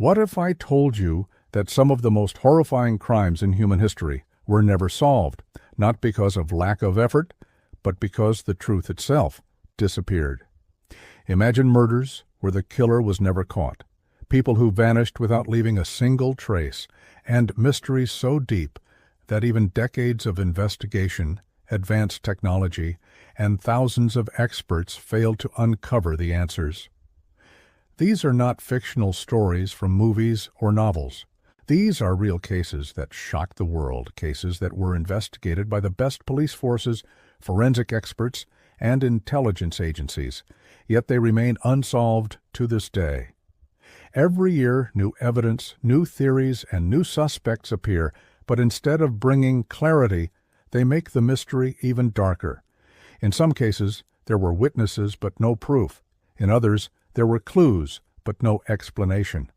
What if I told you that some of the most horrifying crimes in human history were never solved, not because of lack of effort, but because the truth itself disappeared? Imagine murders where the killer was never caught, people who vanished without leaving a single trace, and mysteries so deep that even decades of investigation, advanced technology, and thousands of experts failed to uncover the answers. These are not fictional stories from movies or novels. These are real cases that shocked the world, cases that were investigated by the best police forces, forensic experts, and intelligence agencies, yet they remain unsolved to this day. Every year, new evidence, new theories, and new suspects appear, but instead of bringing clarity, they make the mystery even darker. In some cases, there were witnesses but no proof. In others, there were clues but no explanation.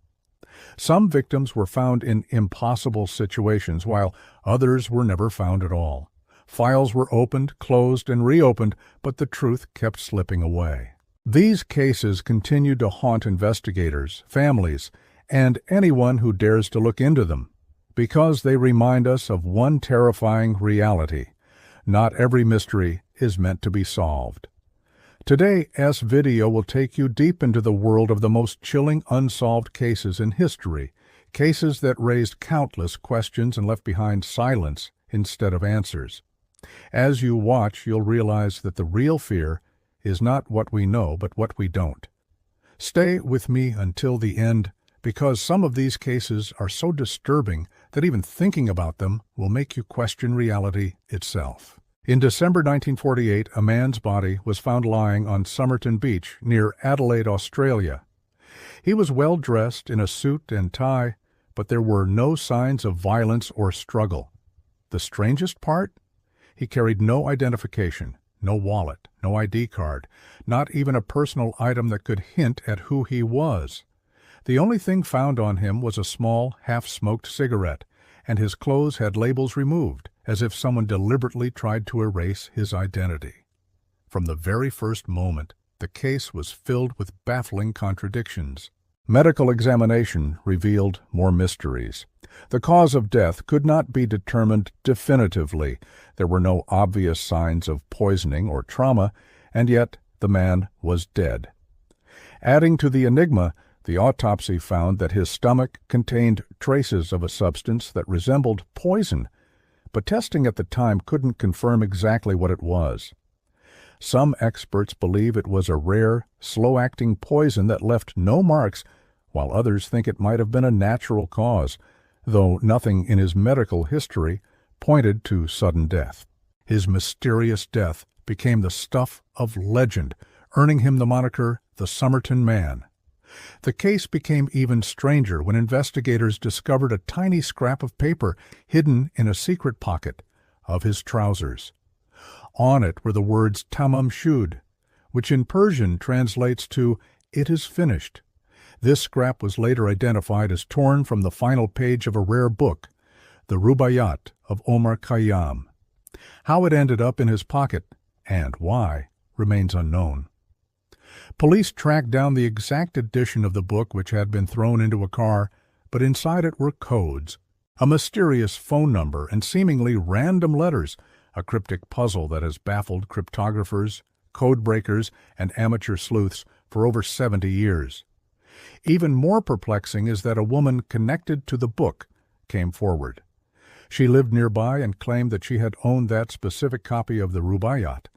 Some victims were found in impossible situations, while others were never found at all. Files were opened, closed, and reopened, but the truth kept slipping away. These cases continue to haunt investigators, families, and anyone who dares to look into them, because they remind us of one terrifying reality: not every mystery is meant to be solved. Today, S-Video will take you deep into the world of the most chilling unsolved cases in history, cases that raised countless questions and left behind silence instead of answers. As you watch, you'll realize that the real fear is not what we know, but what we don't. Stay with me until the end, because some of these cases are so disturbing that even thinking about them will make you question reality itself. In December 1948, a man's body was found lying on Somerton Beach near Adelaide, Australia. He was well dressed in a suit and tie, but there were no signs of violence or struggle. The strangest part? He carried no identification, no wallet, no ID card, not even a personal item that could hint at who he was. The only thing found on him was a small, half-smoked cigarette, and his clothes had labels removed, as if someone deliberately tried to erase his identity. From the very first moment, the case was filled with baffling contradictions. Medical examination revealed more mysteries. The cause of death could not be determined definitively. There were no obvious signs of poisoning or trauma, and yet the man was dead. Adding to the enigma, the autopsy found that his stomach contained traces of a substance that resembled poison, but testing at the time couldn't confirm exactly what it was. Some experts believe it was a rare, slow-acting poison that left no marks, while others think it might have been a natural cause, though nothing in his medical history pointed to sudden death. His mysterious death became the stuff of legend, earning him the moniker the Somerton Man. The case became even stranger when investigators discovered a tiny scrap of paper hidden in a secret pocket of his trousers. On it were the words Tamam Shud, which in Persian translates to "It is finished." This scrap was later identified as torn from the final page of a rare book, the Rubaiyat of Omar Khayyam. How it ended up in his pocket, and why, remains unknown. Police tracked down the exact edition of the book which had been thrown into a car, but inside it were codes, a mysterious phone number, and seemingly random letters, a cryptic puzzle that has baffled cryptographers, code breakers, and amateur sleuths for over 70 years. Even more perplexing is that a woman connected to the book came forward. She lived nearby and claimed that she had owned that specific copy of the Rubaiyat,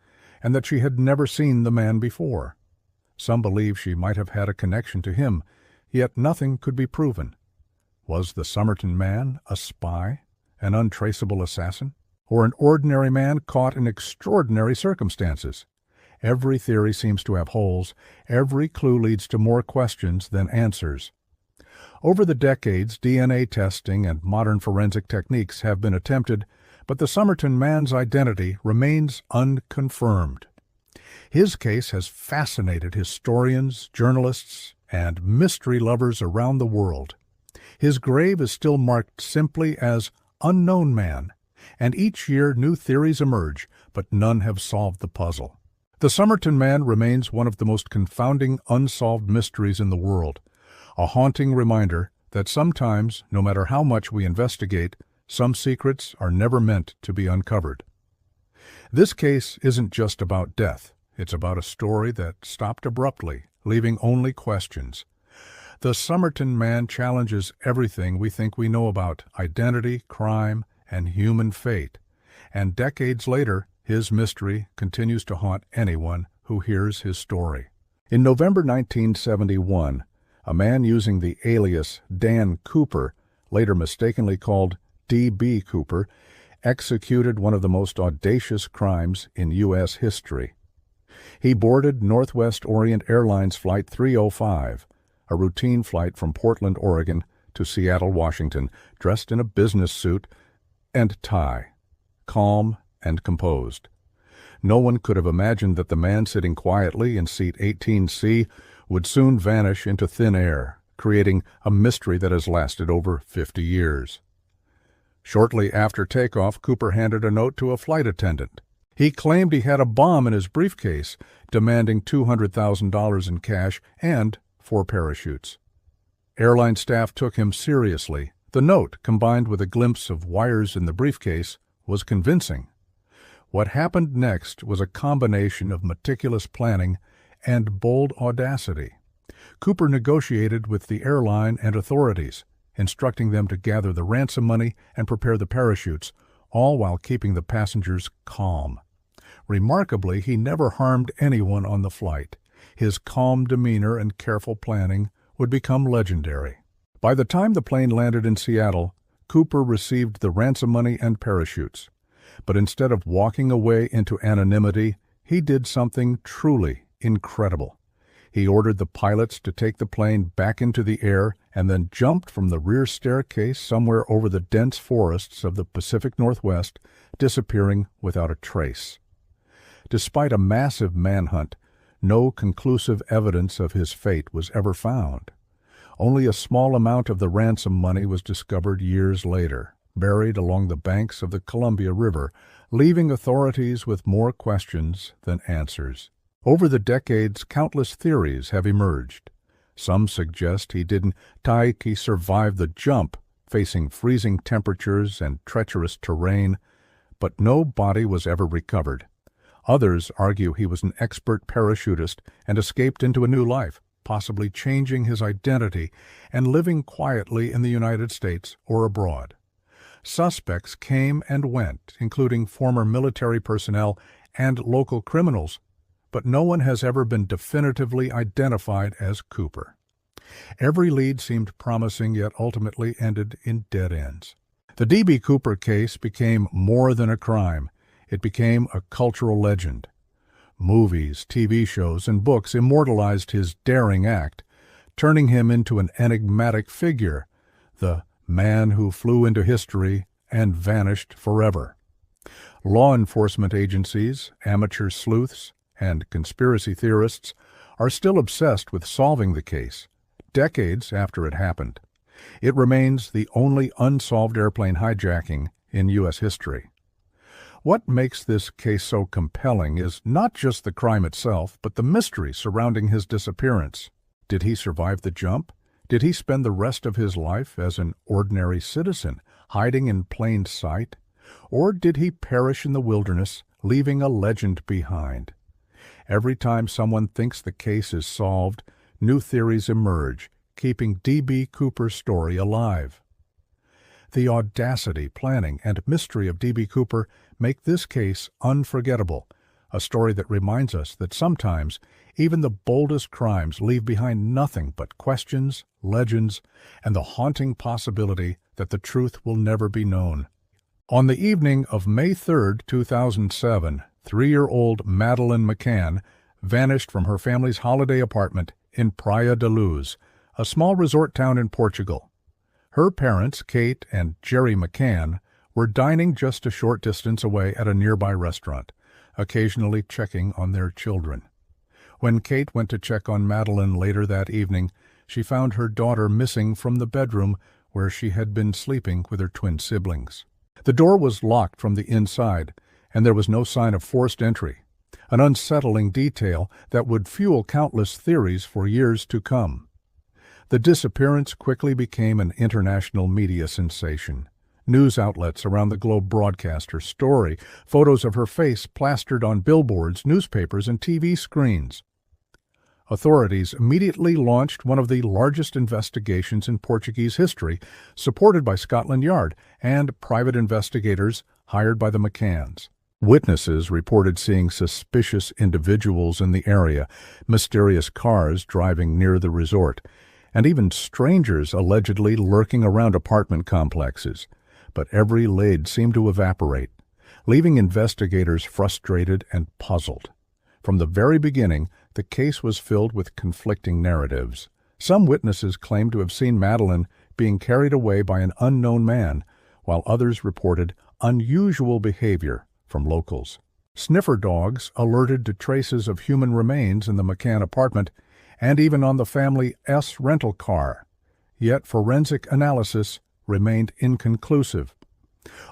and that she had never seen the man before. Some believe she might have had a connection to him, yet nothing could be proven. Was the Somerton Man a spy, an untraceable assassin, or an ordinary man caught in extraordinary circumstances? Every theory seems to have holes. Every clue leads to more questions than answers. Over the decades, DNA testing and modern forensic techniques have been attempted, but the Somerton Man's identity remains unconfirmed. His case has fascinated historians, journalists, and mystery lovers around the world. His grave is still marked simply as Unknown Man, and each year new theories emerge, but none have solved the puzzle. The Somerton Man remains one of the most confounding unsolved mysteries in the world, a haunting reminder that sometimes, no matter how much we investigate, some secrets are never meant to be uncovered. This case isn't just about death. It's about a story that stopped abruptly, leaving only questions. The Somerton man challenges everything we think we know about identity, crime, and human fate. And decades later, his mystery continues to haunt anyone who hears his story. In November 1971, a man using the alias Dan Cooper, later mistakenly called D.B. Cooper, executed one of the most audacious crimes in U.S. history. He boarded Northwest Orient Airlines Flight 305, a routine flight from Portland, Oregon, to Seattle, Washington, dressed in a business suit and tie, calm and composed. No one could have imagined that the man sitting quietly in seat 18C would soon vanish into thin air, creating a mystery that has lasted over 50 years. Shortly after takeoff, Cooper handed a note to a flight attendant. He claimed he had a bomb in his briefcase, demanding $200,000 in cash and 4 parachutes. Airline staff took him seriously. The note, combined with a glimpse of wires in the briefcase, was convincing. What happened next was a combination of meticulous planning and bold audacity. Cooper negotiated with the airline and authorities, instructing them to gather the ransom money and prepare the parachutes, all while keeping the passengers calm. Remarkably, he never harmed anyone on the flight. His calm demeanor and careful planning would become legendary. By the time the plane landed in Seattle, Cooper received the ransom money and parachutes. But instead of walking away into anonymity, he did something truly incredible. He ordered the pilots to take the plane back into the air and then jumped from the rear staircase somewhere over the dense forests of the Pacific Northwest, disappearing without a trace. Despite a massive manhunt, no conclusive evidence of his fate was ever found. Only a small amount of the ransom money was discovered years later, buried along the banks of the Columbia River, leaving authorities with more questions than answers. Over the decades, countless theories have emerged. Some suggest he survived the jump, facing freezing temperatures and treacherous terrain, but no body was ever recovered. Others argue he was an expert parachutist and escaped into a new life, possibly changing his identity and living quietly in the United States or abroad. Suspects came and went, including former military personnel and local criminals, but no one has ever been definitively identified as Cooper. Every lead seemed promising, yet ultimately ended in dead ends. The D.B. Cooper case became more than a crime. It became a cultural legend. Movies, TV shows, and books immortalized his daring act, turning him into an enigmatic figure, the man who flew into history and vanished forever. Law enforcement agencies, amateur sleuths, and conspiracy theorists are still obsessed with solving the case, decades after it happened. It remains the only unsolved airplane hijacking in U.S. history. What makes this case so compelling is not just the crime itself, but the mystery surrounding his disappearance. Did he survive the jump? Did he spend the rest of his life as an ordinary citizen, hiding in plain sight? Or did he perish in the wilderness, leaving a legend behind? Every time someone thinks the case is solved, new theories emerge, keeping D.B. Cooper's story alive. The audacity, planning, and mystery of D.B. Cooper make this case unforgettable, a story that reminds us that sometimes even the boldest crimes leave behind nothing but questions, legends, and the haunting possibility that the truth will never be known. On the evening of May 3, 2007, 3-year-old Madeleine McCann vanished from her family's holiday apartment in Praia da Luz, a small resort town in Portugal. Her parents, Kate and Jerry McCann, were dining just a short distance away at a nearby restaurant, occasionally checking on their children. When Kate went to check on Madeleine later that evening, she found her daughter missing from the bedroom where she had been sleeping with her twin siblings. The door was locked from the inside, and there was no sign of forced entry, an unsettling detail that would fuel countless theories for years to come. The disappearance quickly became an international media sensation. News outlets around the globe broadcast her story, photos of her face plastered on billboards, newspapers, and TV screens. Authorities immediately launched one of the largest investigations in Portuguese history, supported by Scotland Yard and private investigators hired by the McCanns. Witnesses reported seeing suspicious individuals in the area, mysterious cars driving near the resort, and even strangers allegedly lurking around apartment complexes. But every lead seemed to evaporate, leaving investigators frustrated and puzzled. From the very beginning, the case was filled with conflicting narratives. Some witnesses claimed to have seen Madeleine being carried away by an unknown man, while others reported unusual behavior from locals. Sniffer dogs alerted to traces of human remains in the McCann apartment and even on the family S rental car. Yet forensic analysis remained inconclusive.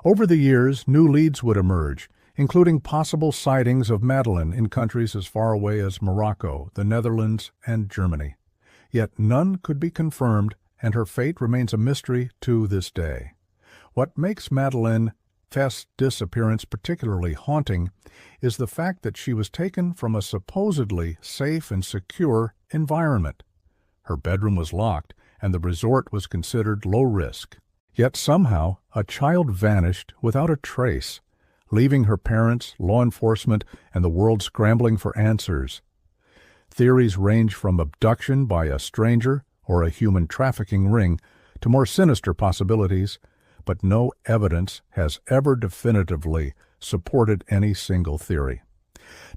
Over the years, new leads would emerge, including possible sightings of Madeleine in countries as far away as Morocco, the Netherlands, and Germany. Yet none could be confirmed, and her fate remains a mystery to this day. What makes Madeleine Fest's disappearance particularly haunting is the fact that she was taken from a supposedly safe and secure environment. Her bedroom was locked, and the resort was considered low risk. Yet somehow a child vanished without a trace, leaving her parents, law enforcement, and the world scrambling for answers. Theories range from abduction by a stranger or a human trafficking ring to more sinister possibilities, but no evidence has ever definitively supported any single theory.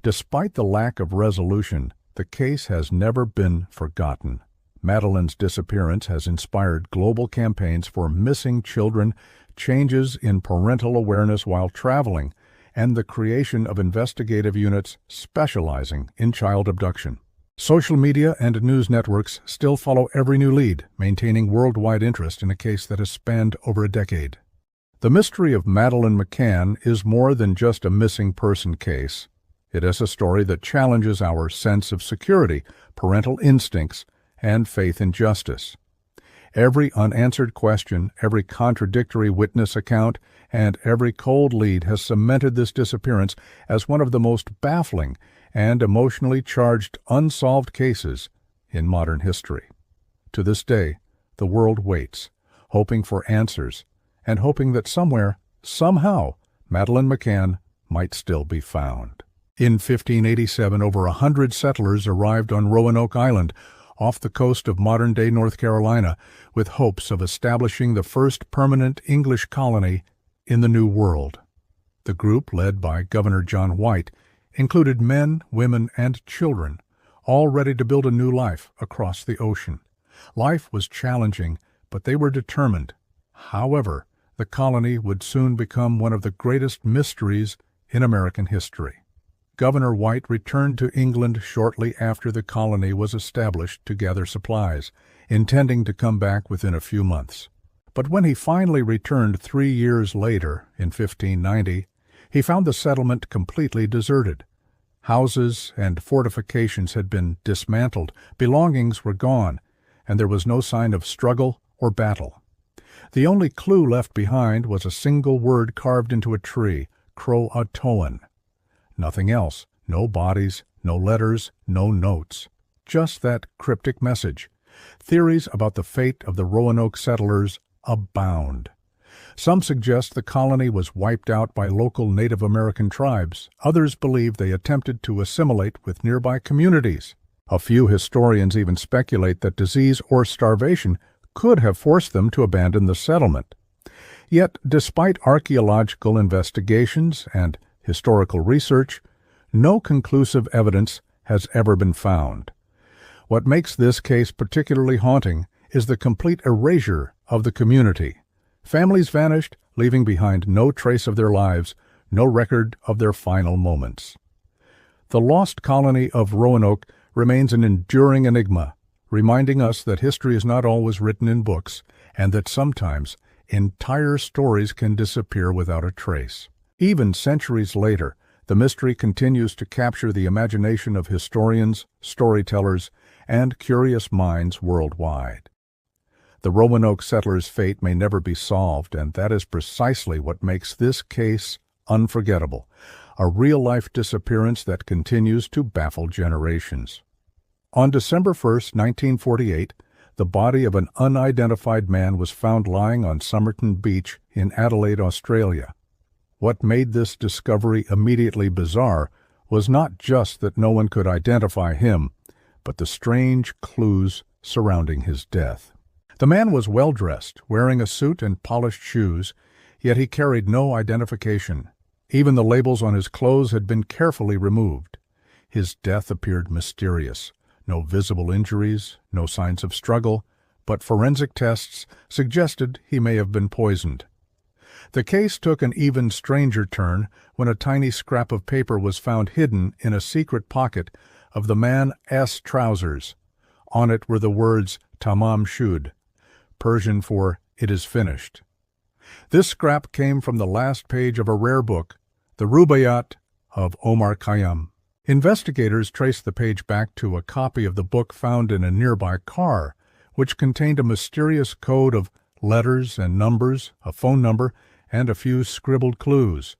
Despite the lack of resolution, the case has never been forgotten. Madeleine's disappearance has inspired global campaigns for missing children, changes in parental awareness while traveling, and the creation of investigative units specializing in child abduction. Social media and news networks still follow every new lead, maintaining worldwide interest in a case that has spanned over a decade. The mystery of Madeleine McCann is more than just a missing person case. It is a story that challenges our sense of security, parental instincts, and faith in justice. Every unanswered question, every contradictory witness account, and every cold lead has cemented this disappearance as one of the most baffling and emotionally charged unsolved cases in modern history. To this day, the world waits, hoping for answers, and hoping that somewhere, somehow, Madeleine McCann might still be found. In 1587, over 100 settlers arrived on Roanoke Island, off the coast of modern-day North Carolina, with hopes of establishing the first permanent English colony in the New World. The group, led by Governor John White, included men, women, and children, all ready to build a new life across the ocean. Life was challenging, but they were determined. However, the colony would soon become one of the greatest mysteries in American history. Governor White returned to England shortly after the colony was established to gather supplies, intending to come back within a few months. But when he finally returned 3 years later, in 1590, he found the settlement completely deserted. Houses and fortifications had been dismantled, belongings were gone, and there was no sign of struggle or battle. The only clue left behind was a single word carved into a tree, Croatoan. Nothing else, no bodies, no letters, no notes. Just that cryptic message. Theories about the fate of the Roanoke settlers abound. Some suggest the colony was wiped out by local Native American tribes. Others believe they attempted to assimilate with nearby communities. A few historians even speculate that disease or starvation could have forced them to abandon the settlement. Yet, despite archaeological investigations and historical research, no conclusive evidence has ever been found. What makes this case particularly haunting is the complete erasure of the community. Families vanished, leaving behind no trace of their lives, no record of their final moments. The lost colony of Roanoke remains an enduring enigma, reminding us that history is not always written in books, and that sometimes entire stories can disappear without a trace. Even centuries later, the mystery continues to capture the imagination of historians, storytellers, and curious minds worldwide. The Roanoke settlers' fate may never be solved, and that is precisely what makes this case unforgettable, a real-life disappearance that continues to baffle generations. On December 1, 1948, the body of an unidentified man was found lying on Somerton Beach in Adelaide, Australia. What made this discovery immediately bizarre was not just that no one could identify him, but the strange clues surrounding his death. The man was well-dressed, wearing a suit and polished shoes, yet he carried no identification. Even the labels on his clothes had been carefully removed. His death appeared mysterious. No visible injuries, no signs of struggle, but forensic tests suggested he may have been poisoned. The case took an even stranger turn when a tiny scrap of paper was found hidden in a secret pocket of the man's trousers. On it were the words "Tamam shud," Persian for "it is finished." This scrap came from the last page of a rare book, the Rubaiyat of Omar Khayyam. Investigators traced the page back to a copy of the book found in a nearby car, which contained a mysterious code of letters and numbers, a phone number, and a few scribbled clues.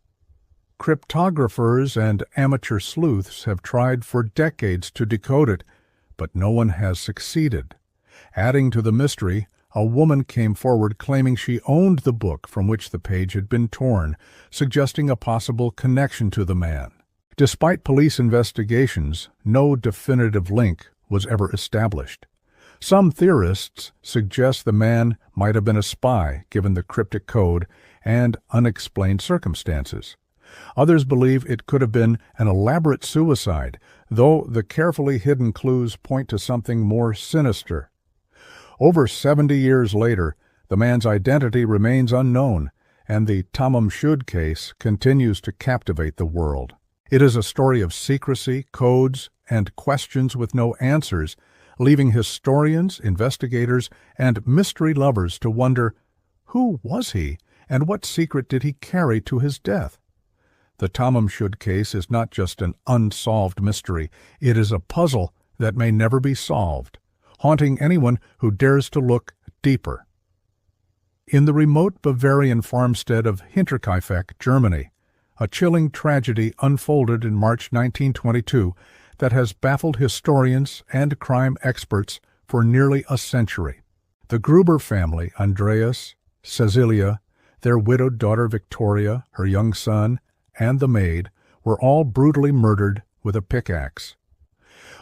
Cryptographers and amateur sleuths have tried for decades to decode it, but no one has succeeded. Adding to the mystery, a woman came forward claiming she owned the book from which the page had been torn, suggesting a possible connection to the man. Despite police investigations, no definitive link was ever established. Some theorists suggest the man might have been a spy, given the cryptic code and unexplained circumstances. Others believe it could have been an elaborate suicide, though the carefully hidden clues point to something more sinister. Over 70 years later, the man's identity remains unknown, and the Tamam Shud case continues to captivate the world. It is a story of secrecy, codes, and questions with no answers, leaving historians, investigators, and mystery lovers to wonder, who was he, and what secret did he carry to his death? The Tamam Shud case is not just an unsolved mystery, it is a puzzle that may never be solved, haunting anyone who dares to look deeper. In the remote Bavarian farmstead of Hinterkaifeck, Germany, a chilling tragedy unfolded in March 1922 that has baffled historians and crime experts for nearly a century. The Gruber family, Andreas, Cecilia, their widowed daughter Victoria, her young son, and the maid, were all brutally murdered with a pickaxe.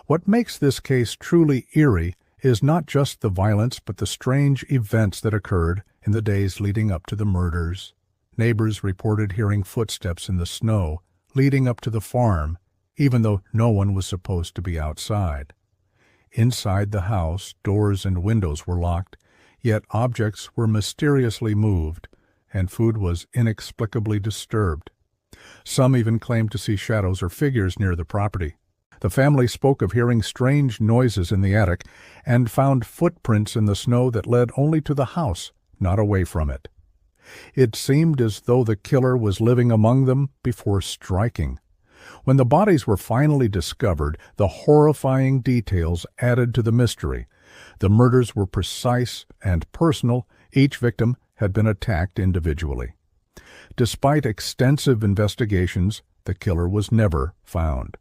What makes this case truly eerie is not just the violence but the strange events that occurred in the days leading up to the murders. Neighbors reported hearing footsteps in the snow leading up to the farm, even though no one was supposed to be outside. Inside the house, doors and windows were locked, yet objects were mysteriously moved, and food was inexplicably disturbed. Some even claimed to see shadows or figures near the property. The family spoke of hearing strange noises in the attic and found footprints in the snow that led only to the house, not away from it. It seemed as though the killer was living among them before striking. When the bodies were finally discovered, the horrifying details added to the mystery. The murders were precise and personal. Each victim had been attacked individually. Despite extensive investigations, the killer was never found.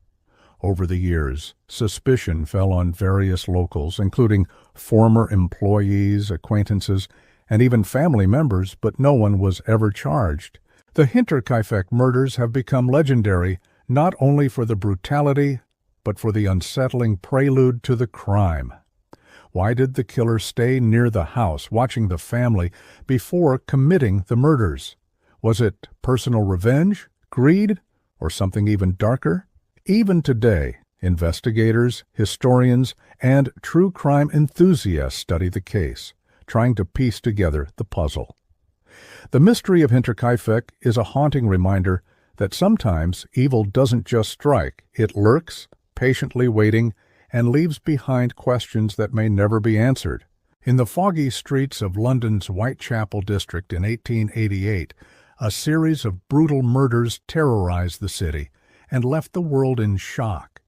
Over the years, suspicion fell on various locals, including former employees, acquaintances, and even family members, but no one was ever charged. The Hinterkaifeck murders have become legendary not only for the brutality, but for the unsettling prelude to the crime. Why did the killer stay near the house, watching the family, before committing the murders? Was it personal revenge, greed, or something even darker? Even today, investigators, historians, and true crime enthusiasts study the case, trying to piece together the puzzle. The mystery of Hinterkaifeck is a haunting reminder that sometimes evil doesn't just strike, it lurks, patiently waiting, and leaves behind questions that may never be answered. In the foggy streets of London's Whitechapel district in 1888, a series of brutal murders terrorized the city and left the world in shock.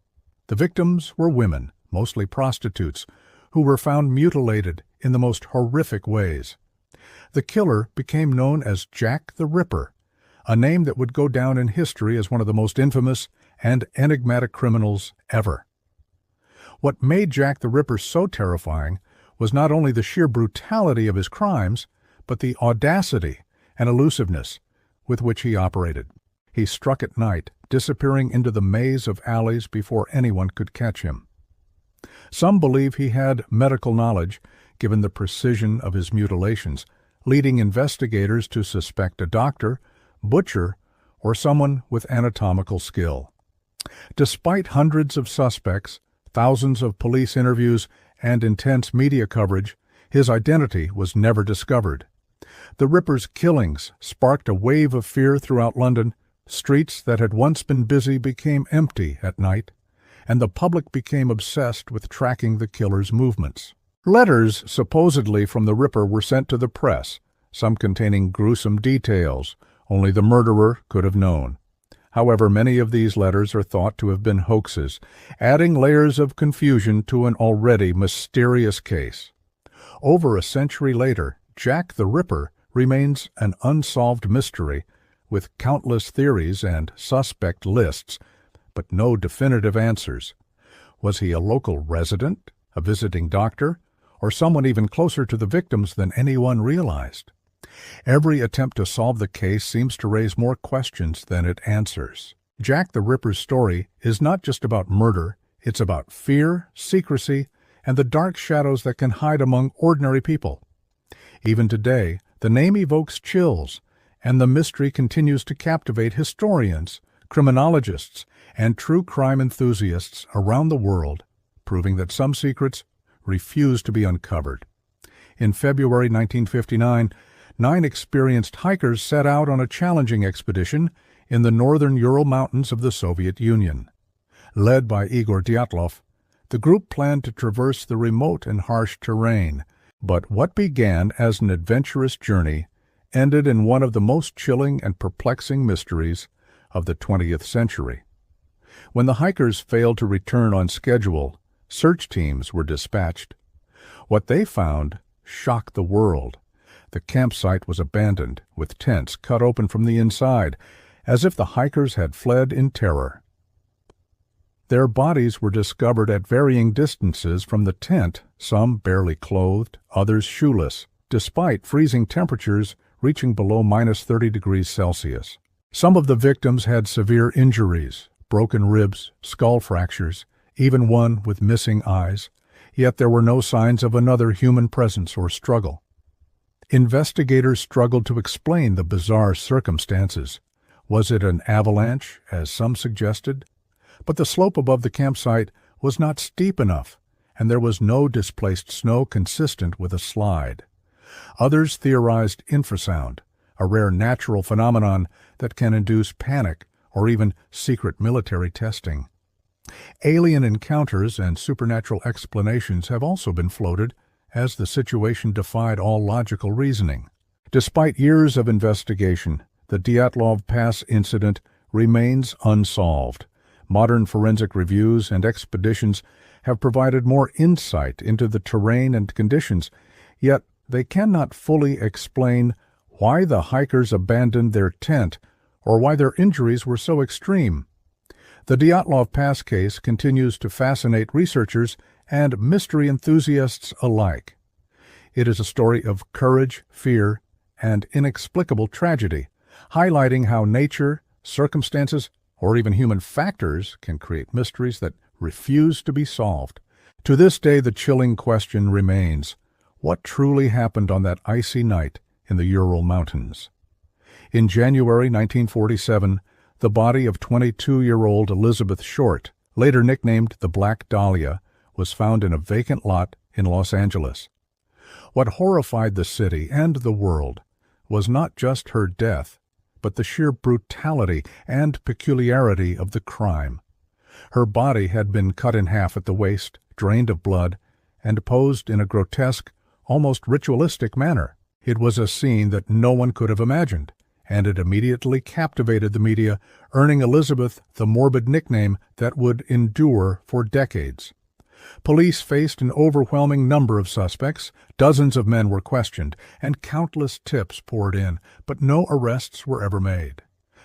The victims were women, mostly prostitutes, who were found mutilated in the most horrific ways. The killer became known as Jack the Ripper, a name that would go down in history as one of the most infamous and enigmatic criminals ever. What made Jack the Ripper so terrifying was not only the sheer brutality of his crimes, but the audacity and elusiveness with which he operated. He struck at night, disappearing into the maze of alleys before anyone could catch him. Some believe he had medical knowledge, given the precision of his mutilations, leading investigators to suspect a doctor, butcher, or someone with anatomical skill. Despite hundreds of suspects, thousands of police interviews, and intense media coverage, his identity was never discovered. The Ripper's killings sparked a wave of fear throughout London. Streets that had once been busy became empty at night, and the public became obsessed with tracking the killer's movements. Letters supposedly from the Ripper were sent to the press, some containing gruesome details only the murderer could have known. However, many of these letters are thought to have been hoaxes, adding layers of confusion to an already mysterious case. Over a century later, Jack the Ripper remains an unsolved mystery, with countless theories and suspect lists, but no definitive answers. Was he a local resident, a visiting doctor, or someone even closer to the victims than anyone realized? Every attempt to solve the case seems to raise more questions than it answers. Jack the Ripper's story is not just about murder, it's about fear, secrecy, and the dark shadows that can hide among ordinary people. Even today, the name evokes chills, and the mystery continues to captivate historians, criminologists, and true crime enthusiasts around the world, proving that some secrets refuse to be uncovered. In February 1959, 9 experienced hikers set out on a challenging expedition in the northern Ural Mountains of the Soviet Union. Led by Igor Dyatlov, the group planned to traverse the remote and harsh terrain, but what began as an adventurous journey ended in one of the most chilling and perplexing mysteries of the 20th century. When the hikers failed to return on schedule, search teams were dispatched. What they found shocked the world. The campsite was abandoned, with tents cut open from the inside, as if the hikers had fled in terror. Their bodies were discovered at varying distances from the tent, some barely clothed, others shoeless, despite freezing temperatures reaching below -30 degrees Celsius. Some of the victims had severe injuries, broken ribs, skull fractures, even one with missing eyes, yet there were no signs of another human presence or struggle. Investigators struggled to explain the bizarre circumstances. Was it an avalanche, as some suggested? But the slope above the campsite was not steep enough, and there was no displaced snow consistent with a slide. Others theorized infrasound, a rare natural phenomenon that can induce panic or even secret military testing. Alien encounters and supernatural explanations have also been floated, as the situation defied all logical reasoning. Despite years of investigation, the Dyatlov Pass incident remains unsolved. Modern forensic reviews and expeditions have provided more insight into the terrain and conditions, yet they cannot fully explain why the hikers abandoned their tent or why their injuries were so extreme. The Dyatlov Pass case continues to fascinate researchers and mystery enthusiasts alike. It is a story of courage, fear, and inexplicable tragedy, highlighting how nature, circumstances, or even human factors can create mysteries that refuse to be solved. To this day, the chilling question remains: what truly happened on that icy night in the Ural Mountains? In January 1947, the body of 22-year-old Elizabeth Short, later nicknamed the Black Dahlia, was found in a vacant lot in Los Angeles. What horrified the city and the world was not just her death, but the sheer brutality and peculiarity of the crime. Her body had been cut in half at the waist, drained of blood, and posed in a grotesque, almost ritualistic manner. It was a scene that no one could have imagined, and it immediately captivated the media, earning Elizabeth the morbid nickname that would endure for decades. Police faced an overwhelming number of suspects, dozens of men were questioned, and countless tips poured in, but no arrests were ever made.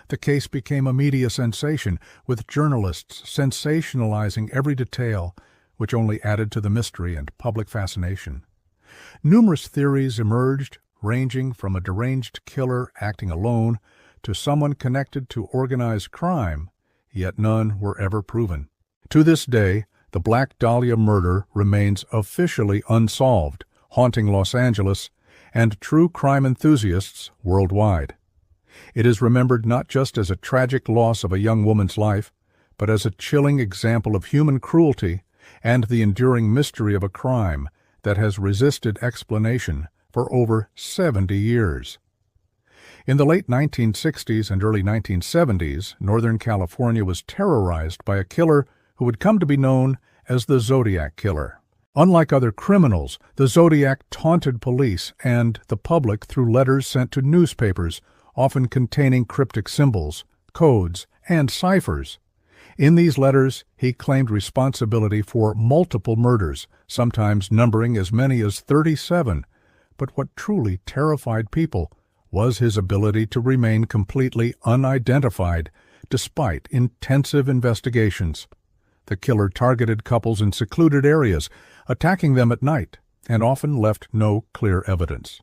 The case became a media sensation, with journalists sensationalizing every detail, which only added to the mystery and public fascination. Numerous theories emerged, ranging from a deranged killer acting alone to someone connected to organized crime, yet none were ever proven. To this day, the Black Dahlia murder remains officially unsolved, haunting Los Angeles and true crime enthusiasts worldwide. It is remembered not just as a tragic loss of a young woman's life, but as a chilling example of human cruelty and the enduring mystery of a crime that has resisted explanation for over 70 years. In the late 1960s and early 1970s, Northern California was terrorized by a killer who would come to be known as the Zodiac Killer. Unlike other criminals, the Zodiac taunted police and the public through letters sent to newspapers, often containing cryptic symbols, codes, and ciphers. In these letters, he claimed responsibility for multiple murders, sometimes numbering as many as 37. But what truly terrified people was his ability to remain completely unidentified despite intensive investigations. The killer targeted couples in secluded areas, attacking them at night, and often left no clear evidence.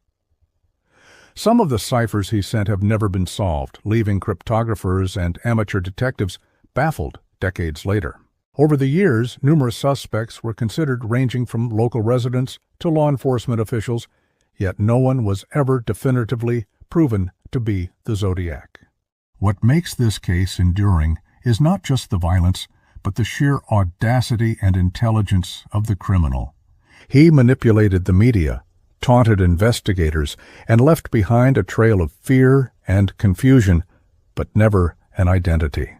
Some of the ciphers he sent have never been solved, leaving cryptographers and amateur detectives baffled decades later. Over the years, numerous suspects were considered, ranging from local residents to law enforcement officials, yet no one was ever definitively proven to be the Zodiac. What makes this case enduring is not just the violence, but the sheer audacity and intelligence of the criminal. He manipulated the media, taunted investigators, and left behind a trail of fear and confusion, but never an identity.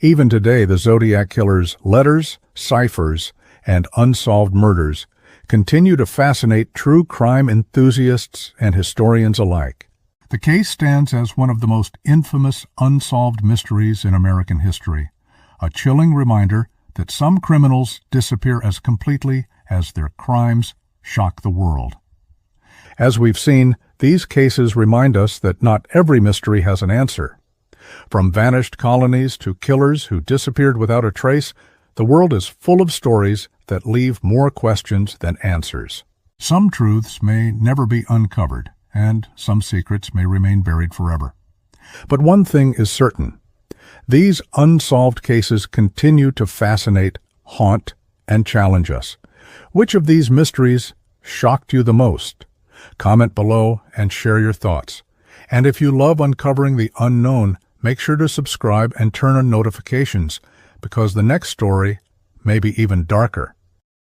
Even today, the Zodiac Killer's letters, ciphers, and unsolved murders continue to fascinate true crime enthusiasts and historians alike. The case stands as one of the most infamous unsolved mysteries in American history, a chilling reminder that some criminals disappear as completely as their crimes shock the world. As we've seen, these cases remind us that not every mystery has an answer. From vanished colonies to killers who disappeared without a trace, the world is full of stories that leave more questions than answers. Some truths may never be uncovered, and some secrets may remain buried forever. But one thing is certain. These unsolved cases continue to fascinate, haunt, and challenge us. Which of these mysteries shocked you the most? Comment below and share your thoughts. And if you love uncovering the unknown, make sure to subscribe and turn on notifications, because the next story may be even darker.